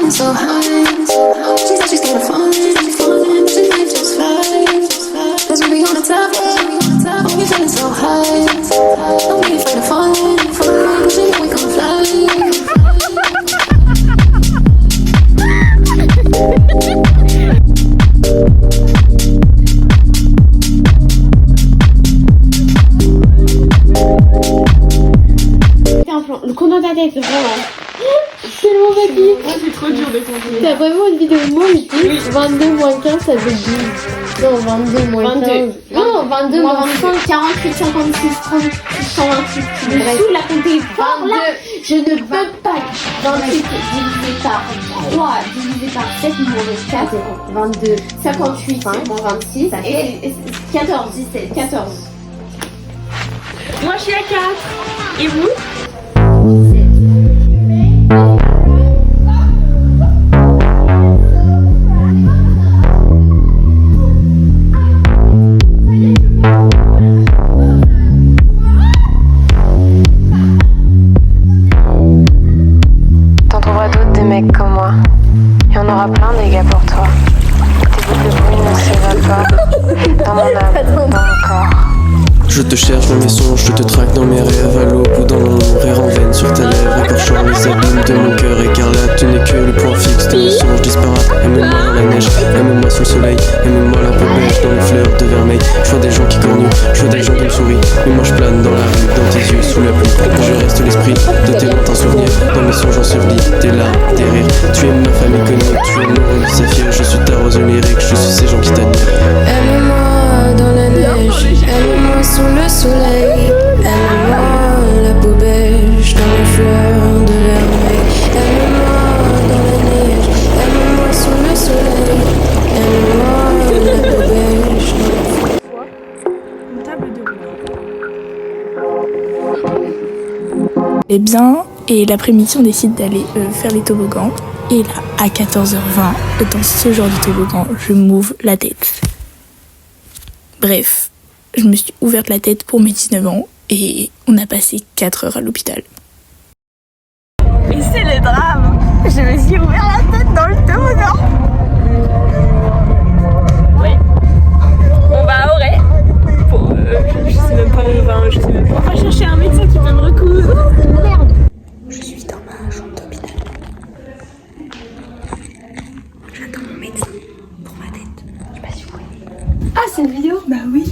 So high, she said she's scared of falling, she might just fly. Cause we be on the top, oh, we feeling so high. Don't be afraid of falling, she know we gon' fly. Le condom de ta tête, vraiment. C'est le mauvais dit. C'est trop dur de comprendre. T'as vraiment une vidéo de moi où je dis 22 moins 15 ça fait 10. Non, 22 moins 15. Non, 22 moins 25, 48, 56, 38, 128. Dessous la compter par là. Je ne peux pas. 28 divisé par 3 divisé par 7 moins 4. 22. 58 moins 26. Et 14, 17, 14. Moi je suis à 4. Et vous? T'en trouveras d'autres des mecs comme moi. Il y en aura plein des gars pour toi. Tes boucles de bruit ne s'évalent pas dans mon âme, dans mon corps. Je te cherche dans mes songes, je te traque dans mes rêves, à l'aube ou dans l'ombre, rire en veine sur tes lèvres, écorchant les abîmes de mon cœur écarlate. Tu n'es que le point fixe de mes songes disparates. Aime-moi dans la neige, aime-moi sous le soleil, aime-moi la peau beige dans les fleurs de vermeil. Je vois des gens qui cornent, je vois des gens qui me sourient, mais moi je plane dans la rue, dans tes yeux, sous la pluie. Je reste l'esprit de tes lointains souvenirs, dans mes songes ensevelis, tes larmes, tes rires. Tu es ma famille connue, tu es mon rôle saphir, je suis ta rose lyrique, je suis ces gens qui t'admirent. Aime-moi dans la neige, aime-moi sous le soleil, aime-moi la peau beige dans les fleurs de vermeil. Aime-moi dans la neige, aime-moi sous le soleil, aime-moi la peau beige dans les fleurs. Une table de Eh bien, et l'après-midi, on décide d'aller faire les toboggans. Et là, à 14h20, dans ce genre de toboggan, je m'ouvre la tête. Bref, je me suis ouverte la tête pour mes 19 ans et on a passé 4 heures à l'hôpital. Et c'est le drame. Je me suis ouvert la tête dans le toboggan. Oui. On va à Auray. Pour, je sais même pas où on va. Je sais même pas. On va chercher un médecin qui peut me recoudre. Merde. Je suis dans ma chambre d'hôpital. J'attends mon médecin pour ma tête. Je sais pas si vous voyez. Ah, c'est une vidéo? Bah oui.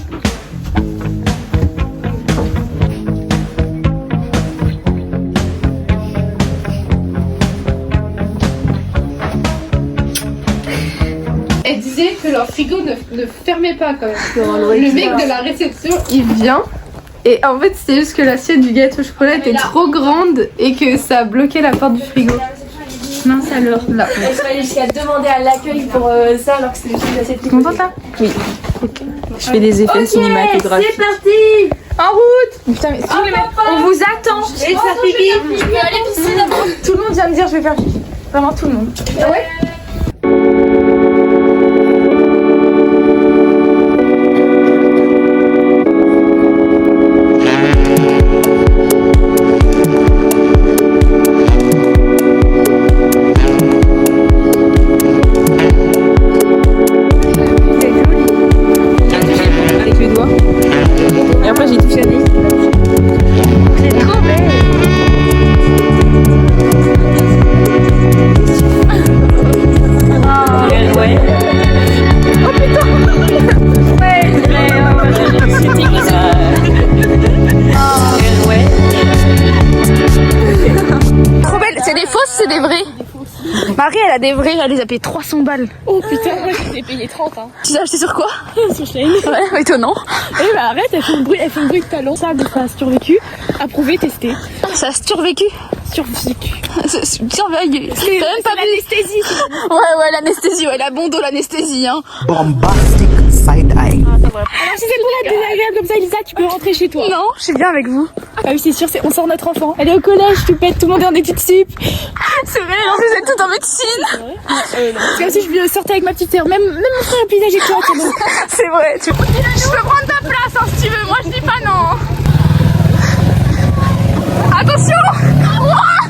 Elle disait que leur frigo ne fermait pas quand même. Le mec de la réception, il vient. Et en fait, c'était juste que l'assiette du gâteau au chocolat était trop grande et que ça a bloqué la porte du frigo. Mince alors. Là. Il fallait jusqu'à demander à l'accueil pour ça alors que c'était juste une assiette. Tu m'entends ça? Oui. Je fais des effets cinématographiques. C'est parti! En route! Putain, mais si vous les mettez, on vous attend! Je vais faire pipi! Je vais aller pisser d'abord! Tout le monde vient me dire je vais faire pipi. Vraiment tout le monde. Ah ouais? Avec les doigts. Et après j'ai touché à des. C'est trop belle! Ouais. Oh putain! Ouais, c'était ça. Ouais. Trop belle! C'est des fausses, c'est des vraies? Marie, elle a des vraies, elle les a payées 300 balles. Oh putain, moi je l'ai payé 30 hein. Tu l'as acheté sur quoi? Sur Shein. Ouais, étonnant. Eh bah arrête, elle fait un bruit de talon. Ça a survécu. Approuvé, testé. Ça a survécu. Survécu. Surveille. T'as même pas l'anesthésie. Ouais, l'anesthésie, ouais, la bondo, l'anesthésie, hein. Bombastic side eye. Alors si c'est pour la désagréable comme ça, Elisa, tu peux rentrer chez toi. Non, je suis bien avec vous. Ah oui, c'est sûr, on sort notre enfant. Elle est au collège, tu pètes, tout le monde est en études sup. C'est vrai, en plus, vous êtes toutes en médecine. C'est comme si je sortais avec ma petite sœur. Même mon frère est plus âgé que toi, tu vois. C'est vrai. Je peux prendre ta place, hein, si tu veux. Moi, je dis pas non. Attention. Ouah.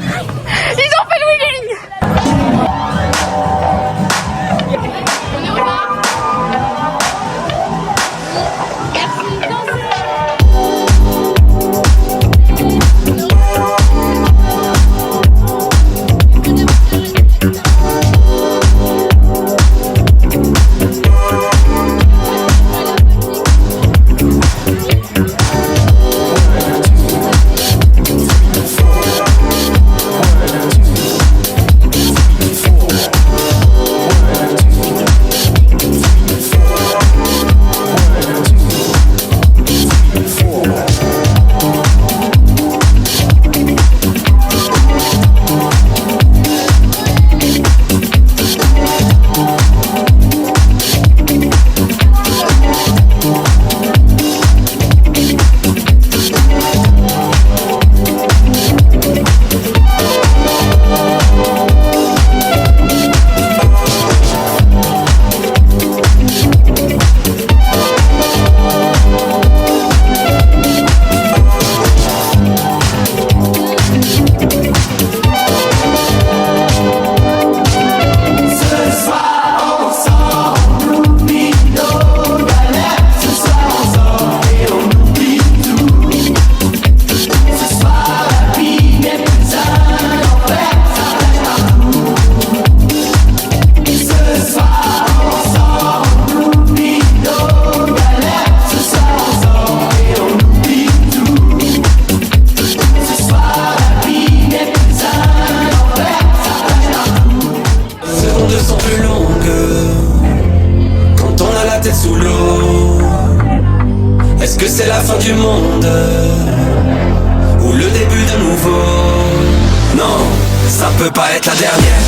peut pas être la dernière.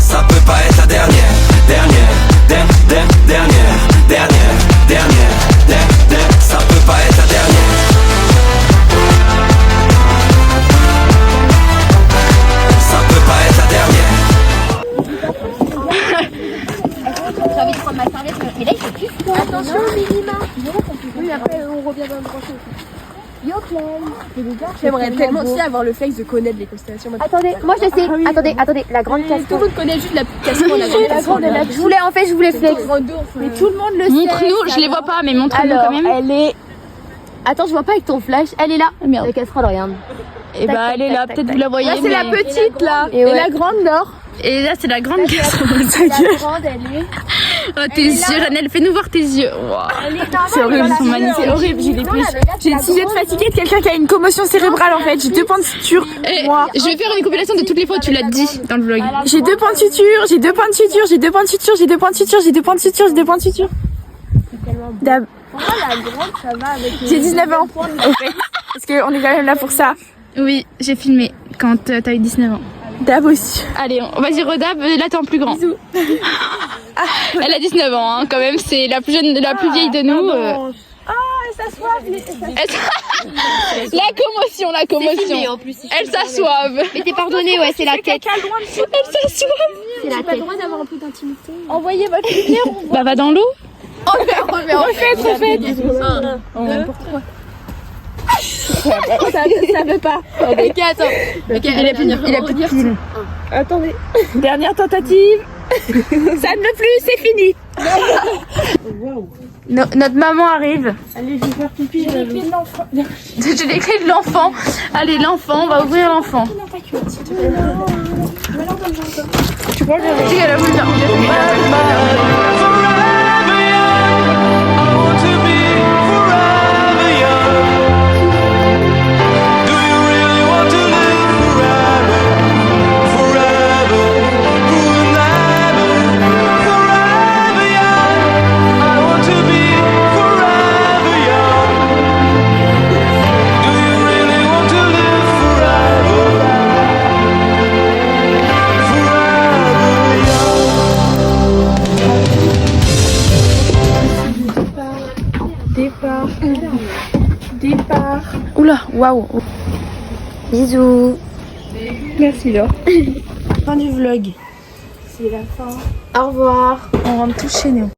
Ça peut pas être la dernière. Ça peut pas être la dernière. Ça peut pas être la dernière. J'ai envie de prendre ma serviette, mais là il fait plus froid. Attention, minima. Oui, après on revient dans le branché. J'aimerais tellement aussi avoir le flex de connaître les constellations. Attendez, moi je sais. Attendez, la grande cascade. Tout le monde connaît juste la cascade. Je voulais flex. Mais tout le monde le sait. Montre-nous, je les vois pas, mais montre-nous quand même. Elle est. Attends, je vois pas avec ton flash. Elle est là. Merde. La casserole, regarde. Et bah elle est là, peut-être vous la voyez. Là c'est la petite là. Et ouais. la grande Laure. Et là c'est la grande casserole. La grande, elle est. Oh tes yeux, Janelle, fais-nous voir tes yeux. Wow. C'est horrible, ils sont magnifiques. C'est horrible, j'ai des plus. Si j'ai fatiguée de quelqu'un qui a une commotion cérébrale en fait. J'ai 2 points de suture. Moi. Je vais faire une compilation de toutes les fois où tu l'as dit dans le vlog. J'ai 2 points de suture, j'ai 2 points de suture, j'ai 2 points de suture, j'ai 2 points de suture, j'ai 2 points de suture, j'ai 2 points de suture. Dab. J'ai 19 ans. Au fait. Parce qu'on est quand même là pour ça. Oui, j'ai filmé quand t'as eu 19 ans. Dab aussi. Allez, vas-y redab, là t'es en plus grand. Bisous. Elle a 19 ans hein, quand même, c'est la plus jeune, la plus vieille de nous. Elle s'assoit. La commotion. Filmé, en plus, Elle s'assoive. Mais t'es pardonné, ouais, c'est la tête. Elle s'assoive. C'est la tête. d'avoir un peu d'intimité. Envoyez votre lumière. Bah va dans l'eau. Refaites. Ça veut pas. Ok, attends. Ok, Il a plus de film. Attendez. Dernière tentative. Ça ne veut plus, c'est fini. Notre maman arrive. Allez, je vais faire pipi. J'ai les clés de l'enfant. J'ai les clés de l'enfant. Allez, l'enfant, on va ouvrir l'enfant. Tu crois que Tu qu'elle a voulu dire. Départ. Oula, waouh. Bisous. Merci Laure. Fin du vlog. C'est la fin. Au revoir. On rentre tous chez nous.